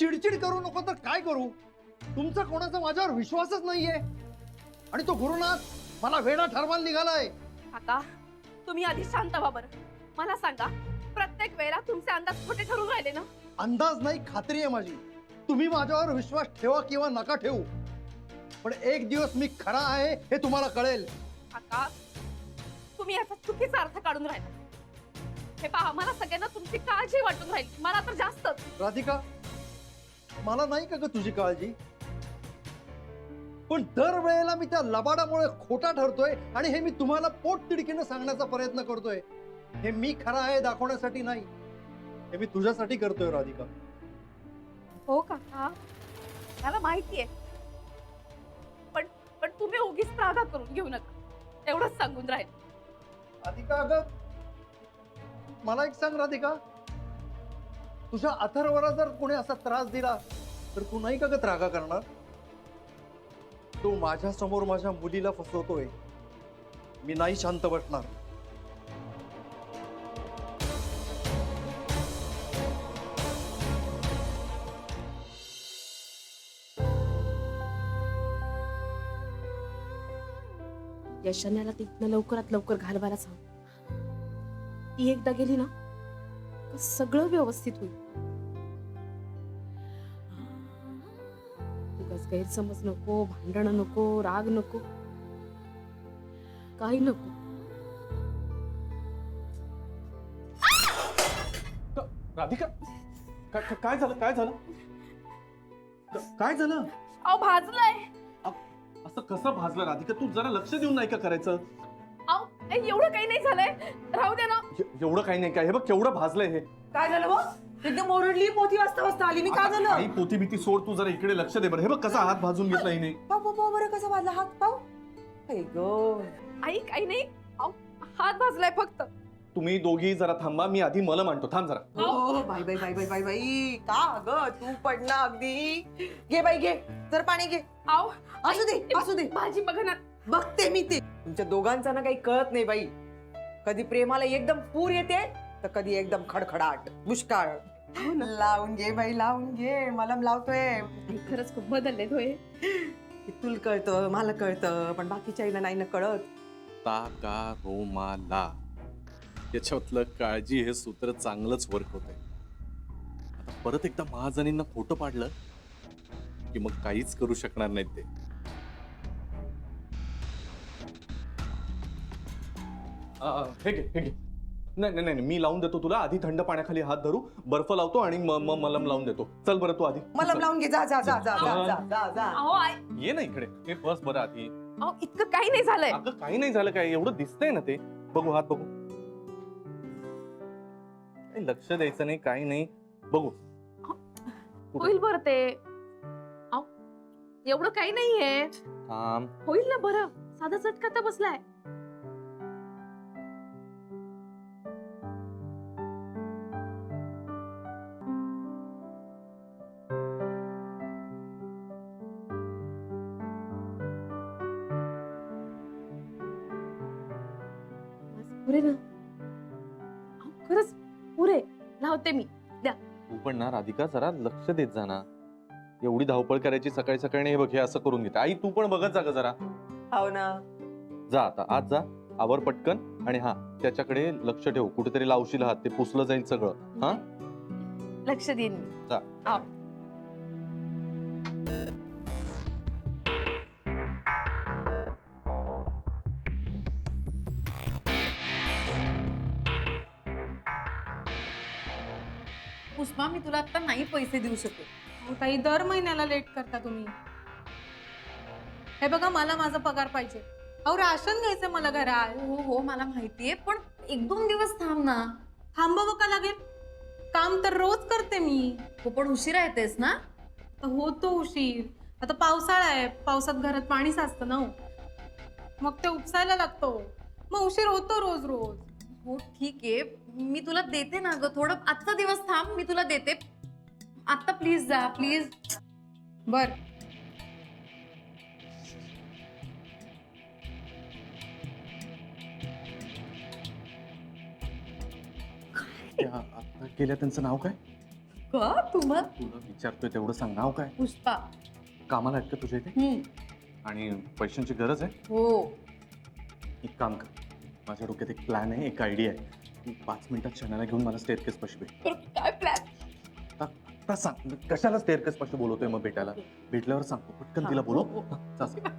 चिडचिड करू नको तर काय करू? तुमचा कोणाचा माझ्यावर विश्वासच नाहीये आणि तो गुरुनाथ मला वेडा ठरवायला निघालाय. काका तुम्ही आधी शांत व्हा बरं. मला सांगा, प्रत्येक वेळेला तुमचे अंदाज खोटे ठरून राहिले ना? अंदाज नाही, खात्री आहे माझी. तुम्ही माझ्यावर विश्वास ठेवा किंवा नका ठेवू, पण एक दिवस मी खरा आहे हे तुम्हाला कळेल. काका तुम्ही याचा चुकीचा अर्थ काढून राहिला. हे पहा, मला सगळ्यांना तुमची काळजी वाटून राहील, मला तर जास्तच. राधिका, मला नाही का ग तुझी काळजी, पण दरवेळेला मी त्या लबाडामुळे खोटा ठरतोय आणि हे मी तुम्हाला पोटतिडकीनं सांगण्याचा प्रयत्न करतोय. हे मी खरा आहे दाखवण्यासाठी नाही, हे मी तुझ्यासाठी करतोय राधिका. हो काका, मला माहितीये, पण पण तुम्ही उगीच त्रागा करून घेऊ नका, एवढंच सांगून राहील. राधिका अगं, मला एक सांग राधिका, तुझ्या अथर्वला जर कोणी असा त्रास दिला तर तू नाही का ग त्रागा करणार? तो माझ्या समोर माझ्या मुलीला फसवतोय, मी नाही शांत बसणार. यशन्याला तिथनं लवकरात लवकर घालवायला सांग. ती एकदा गेली ना तर सगळं व्यवस्थित होईल. उगाच गैरसमज नको, भांडण नको, राग नको, काही नको. राधिका, काय झालं? काय झालं? काय झालं? अहो भाजलंय. असं कसं भाजलं राधिका? तू जरा लक्ष देऊन नाही का करायचं? अहो एवढं काही नाही झालंय, राहू दे ना. एवढं काही नाही काय? हे बघ केवढं भाजलंय हे. काय झालं बघ? एकदम ओरडली, पोथी वाजता आली मी. काय झालं? काही पोती भीती सोड, तू जरा इकडे लक्ष दे बरं. हे बघ कसा हात भाजून घेतला हिने. पाव बरं कसा भाजला हात पाव. आई काही नाही, अहो हात भाजलाय फक्त. तुम्ही दोघी जरा थांबा, मी आधी मला मांडतो. थांब जरा. हो बाई का ग तू पडला अगदी. घे बाई घे, जर पाणी घे. अहो असू दे भाजी बघा ना. बघते मी ते. तुमच्या दोघांचा ना काही कळत नाही बाई. कधी प्रेमाला एकदम पूर येते तर कधी एकदम खडखडाट दुष्काळ. लावून घे बाई, लावून घे. मलम लावतोय. खरंच खूप बदलले होय. तुला कळतं, मला कळतं, पण बाकीच्या आईला नाही ना कळत. ताका रोमाला, त्याच्यातलं काळजी हे सूत्र चांगलंच वर्क होतंय. आता परत एकदा महाजनींना खोटं पाडलं की मग काहीच करू शकणार नाहीत ते. हे घे. नाही, मी लावून देतो तुला. आधी थंड पाण्याखाली हात धरू, बर्फ लावतो आणि मलम लावून देतो. चल बरं तू आधी. मलम लावून घे. जा. अहो आई, ये ना इकडे. हे बस बरं आधी. अहो इतकं काही नाही झालंय. अगं काही नाही झालं काय, एवढं दिसतंय ना ते. बघू हात बघू. काही लक्ष द्यायचं नाही, काही नाही. बघू होईल बरं ते. अहो एवढं काही नाहीये, थांब. होईल ना बरं. साधा चटका तर बसलाय. पुरे ना. अहो, खरंच पुरे लावते मी. द्या. तू पण ना राधिका जरा लक्ष देत जा ना. एवढी धावपळ करायची सकाळी सकाळी. हे बघ हे असं करून घेते. आई तू पण बघत जा ग जरा. हो ना. जा आता आत जा, आवर पटकन. आणि हा त्याच्याकडे लक्ष ठेव, कुठेतरी लावशील हात, ते पुसलं जाईल सगळं. हा लक्ष देईन मी. जा. अहो. पुष्पा, मी तुला आता नाही पैसे देऊ शकत. काही दर महिन्याला लेट करता तुम्ही. हे बघा, मला माझा पगार पाहिजे. अहो राशन घ्यायचं मला घरात. हो मला माहितीये, पण 1-2 दिवस थांब ना. थांबावं का लागेल? काम तर रोज करते मी. हो पण उशिरा येतेस ना. तर होतो उशीर. आता पावसाळा आहे, पावसात घरात पाणी साचतं ना हो. मग ते उपसायला लागतो, मग उशीर होतो रोज रोज. हो ठीक आहे, मी तुला देते ना ग. थोडं आजचा दिवस थांब, मी तुला देते. आता प्लीज जा, प्लीज. बर. आता गेल्या त्यांचं नाव काय? का तुम्हाला तुला विचारतोय तेवढं सांग, नाव काय? पुष्पा. कामाला आहेत का तुझ्या इथे? आणि पैशांची गरज आहे? हो. एक काम कर, माझ्या डोक्यात एक प्लॅन आहे, एक आयडिया आहे. तू 5 मिनिटात शनाला घेऊन मला स्टेअरकेस पाशी भेट. तर काय प्लॅन? आता सांग, कशाला स्टेअरकेस पाशी बोलवतोय मग भेटायला? भेटल्यावर सांगतो, पटकन तिला बोलव. हो, हो. जा, जा.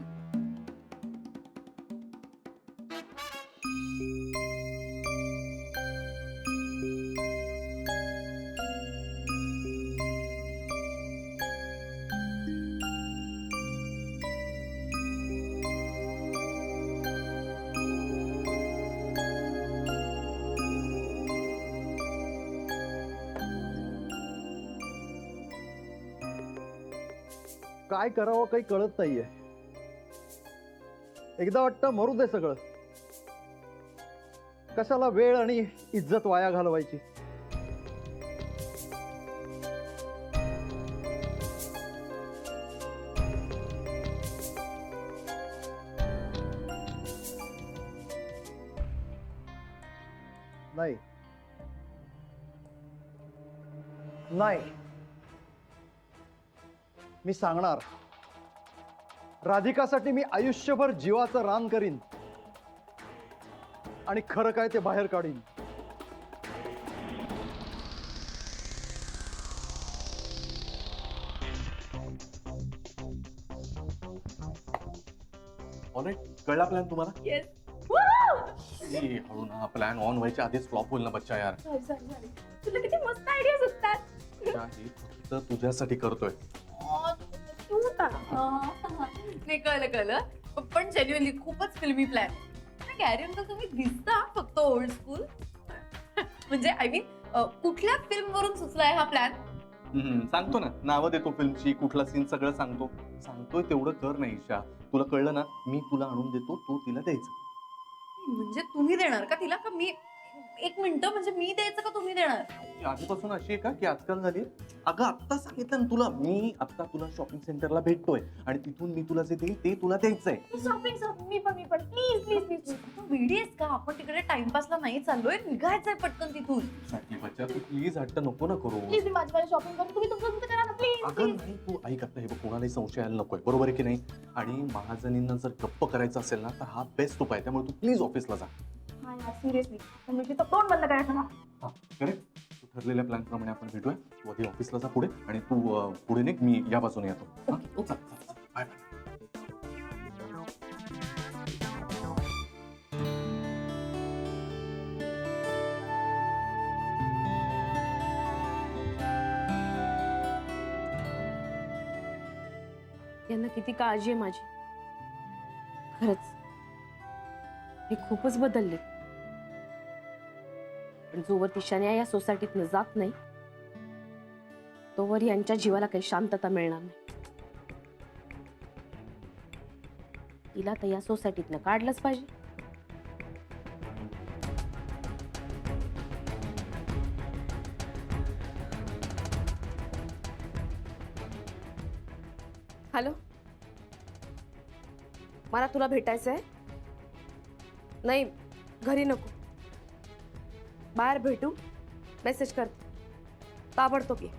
काय करावं काही कळत नाहीये. एकदा वाटतं मरू दे सगळं. कशाला वेळ आणि इज्जत वाया घालवायची. नाही नाही, मी सांगणार. राधिकासाठी मी आयुष्यभर जीवाचं रान करीन आणि खरं काय ते बाहेर काढीन. ऑलराईट, कळला प्लॅन तुम्हाला? येस. ए, हळू ना, प्लॅन ऑन व्हायच्या आधीच फ्लॉप होईल ना बच्चा यार. तुला किती मस्त आयडियाज असतात. हे फक्त तुझ्यासाठी करतोय. नाही, कळलं. पण जेन्युअनली खूपच फिल्मी प्लॅन. कॅरी ऑन तर तुम्ही दिसता फक्त ओल्ड स्कूल. म्हणजे आय मीन कुठल्या फिल्म वरून सुचलाय हा प्लॅन? सांगतो ना, नावं देतो फिल्मची, कुठला सीन सगळं सांगतोय तेवढं कर ना ईशा. तुला कळलं ना, मी तुला आणून देतो, तू तिला द्यायचं. म्हणजे तुम्ही देणार का तिला, का मी? एक मिनिट, म्हणजे मी द्यायचं का तुम्ही देणार? आधीपासून अशी आहे का की आजकाल झाली? अगं आत्ता सांगितलं ना तुला, मी आत्ता तुला शॉपिंग सेंटरला भेटतोय आणि तिथून मी तुला जे देईल ते तुला द्यायचंय. शॉपिंग मी पण प्लीज. तू वेडीस का? आपण तिकडे टाइमपासला नाही चाललोय, निघायचंय पटकन तिथून. साठी बच्चा, तू प्लीज हट्ट नको ना करू. प्लीज मी माझी शॉपिंग करून तुम्ही तुमचं करा ना अगं प्लीज. नाही, तू ऐक आता, हे बघ, कोणालाही संशय यायला नकोय, बरोबर आहे की नाही? आणि महाजनींना जर गप्प करायचं असेल ना, तर हा बेस्ट उपाय. त्यामुळे तू प्लीज ऑफिसला जा. हा यार सिरियसली, पण मी तिथं तोंड बंद करायचं ना. हा करेक्ट. तू ठरलेल्या प्लॅन प्रमाणे आपण भेटूया. तू आधी ऑफिसला जा पुढे, आणि तू पुढे निघ, मी या बाजूने येतो. हा? चल, चल, चल. Bye bye. यांना किती काळजी आहे माझी. खरंच हे खूपच बदलले. पण जोवर ती शन्या या सोसायटीतनं जात नाही, तोवर यांच्या जीवाला काही शांतता मिळणार नाही. तिला तर या सोसायटीतनं काढलंच पाहिजे. हॅलो, मला तुला भेटायचं आहे. नाही, घरी नको, बाहेर भेटू. मेसेज करते, ताबडतोब ये.